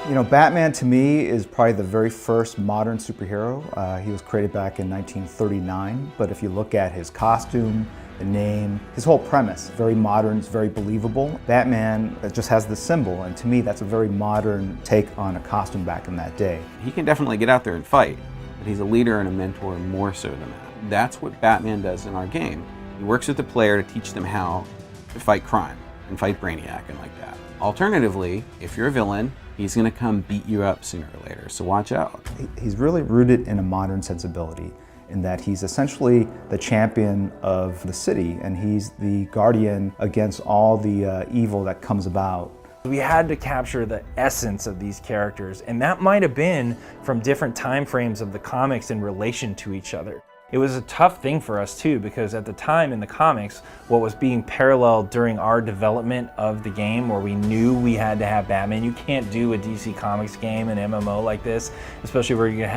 You know, Batman to me is probably the very first modern superhero. He was created back in 1939, but if you look at his costume, the name, his whole premise, very modern, it's very believable. Batman just has the symbol, and to me that's a very modern take on a costume back in that day. He can definitely get out there and fight, but he's a leader and a mentor more so than that. That's what Batman does in our game. He works with the player to teach them how to fight crime and fight Brainiac and like that. Alternatively, if you're a villain, he's going to come beat you up sooner or later, so watch out. He's really rooted in a modern sensibility in that he's essentially the champion of the city, and he's the guardian against all the evil that comes about. We had to capture the essence of these characters, and that might have been from different time frames of the comics in relation to each other. It was a tough thing for us too, because at the time in the comics, what was being paralleled during our development of the game, where we knew we had to have Batman. You can't do a DC Comics game, an MMO like this, especially where you're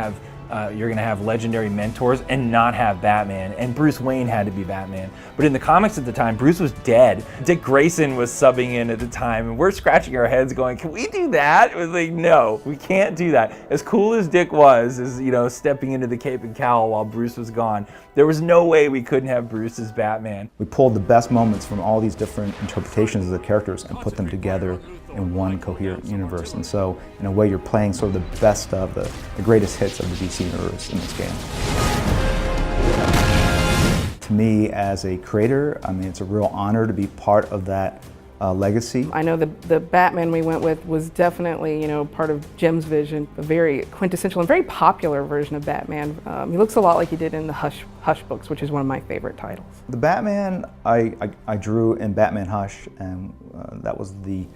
gonna have legendary mentors and not have Batman, and Bruce Wayne had to be Batman. But in the comics at the time, Bruce was dead. Dick Grayson was subbing in at the time, and we're scratching our heads going, can we do that? It was like, no, we can't do that. As cool as Dick was, as you know, stepping into the cape and cowl while Bruce was gone, there was no way we couldn't have Bruce as Batman. We pulled the best moments from all these different interpretations of the characters and put them together in one coherent universe. And so, in a way, you're playing sort of the best of the greatest hits of the DC universe in this game. To me, as a creator, I mean, it's a real honor to be part of that legacy. I know the Batman we went with was definitely, you know, part of Jim's vision, a very quintessential and very popular version of Batman. He looks a lot like he did in the Hush books, which is one of my favorite titles. The Batman I drew in Batman Hush, and that was the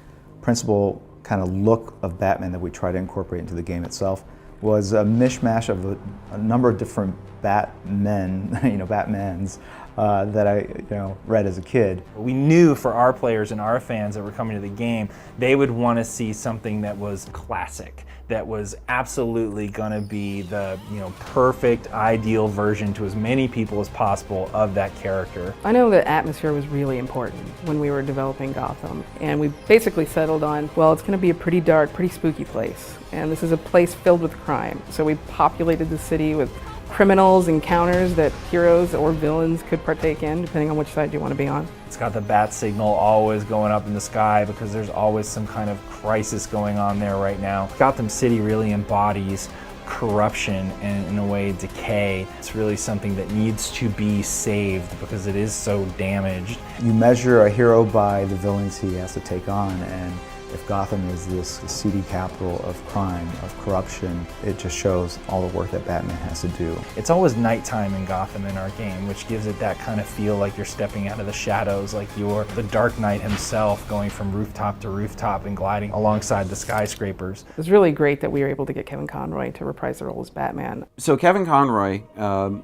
principal kind of look of Batman that we try to incorporate into the game itself, was a mishmash of a number of different Batmen, Batmans that I read as a kid. We knew for our players and our fans that were coming to the game, they would want to see something that was classic, that was absolutely going to be the perfect, ideal version to as many people as possible of that character. I know that atmosphere was really important when we were developing Gotham, and we basically settled on, well, it's going to be a pretty dark, pretty spooky place, and this is a place filled with crime. So we populated the city with criminals, encounters that heroes or villains could partake in, depending on which side you want to be on. It's got the bat signal always going up in the sky because there's always some kind of crisis going on there right now. Gotham City really embodies corruption and, in a way, decay. It's really something that needs to be saved because it is so damaged. You measure a hero by the villains he has to take on, and if Gotham is this seedy capital of crime, of corruption, it just shows all the work that Batman has to do. It's always nighttime in Gotham in our game, which gives it that kind of feel like you're stepping out of the shadows, like you're the Dark Knight himself going from rooftop to rooftop and gliding alongside the skyscrapers. It was really great that we were able to get Kevin Conroy to reprise the role as Batman. So Kevin Conroy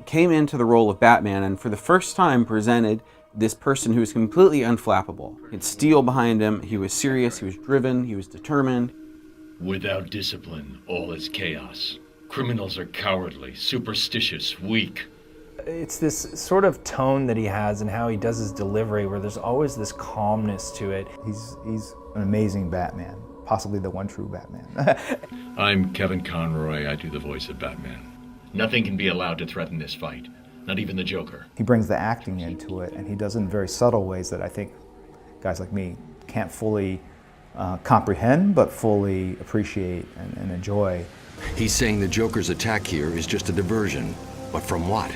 came into the role of Batman and for the first time presented this person who was completely unflappable. He had steel behind him, he was serious, he was driven, he was determined. Without discipline, all is chaos. Criminals are cowardly, superstitious, weak. It's this sort of tone that he has and how he does his delivery where there's always this calmness to it. He's an amazing Batman, possibly the one true Batman. I'm Kevin Conroy, I do the voice of Batman. Nothing can be allowed to threaten this fight. Not even the Joker. He brings the acting into it, and he does it in very subtle ways that I think guys like me can't fully comprehend, but fully appreciate and enjoy. He's saying the Joker's attack here is just a diversion, but from what?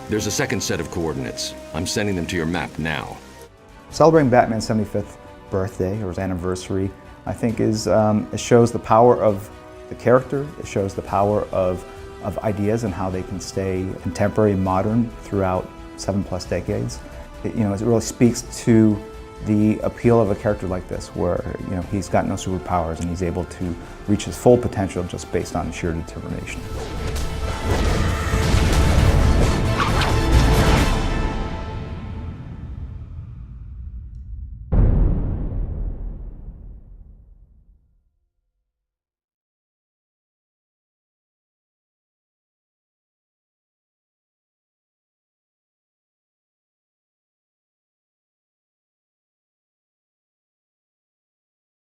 There's a second set of coordinates. I'm sending them to your map now. Celebrating Batman's 75th birthday, or his anniversary, I think it shows the power of the character, it shows the power of ideas and how they can stay contemporary and modern throughout 7+ decades. It really speaks to the appeal of a character like this, where he's got no superpowers and he's able to reach his full potential just based on sheer determination.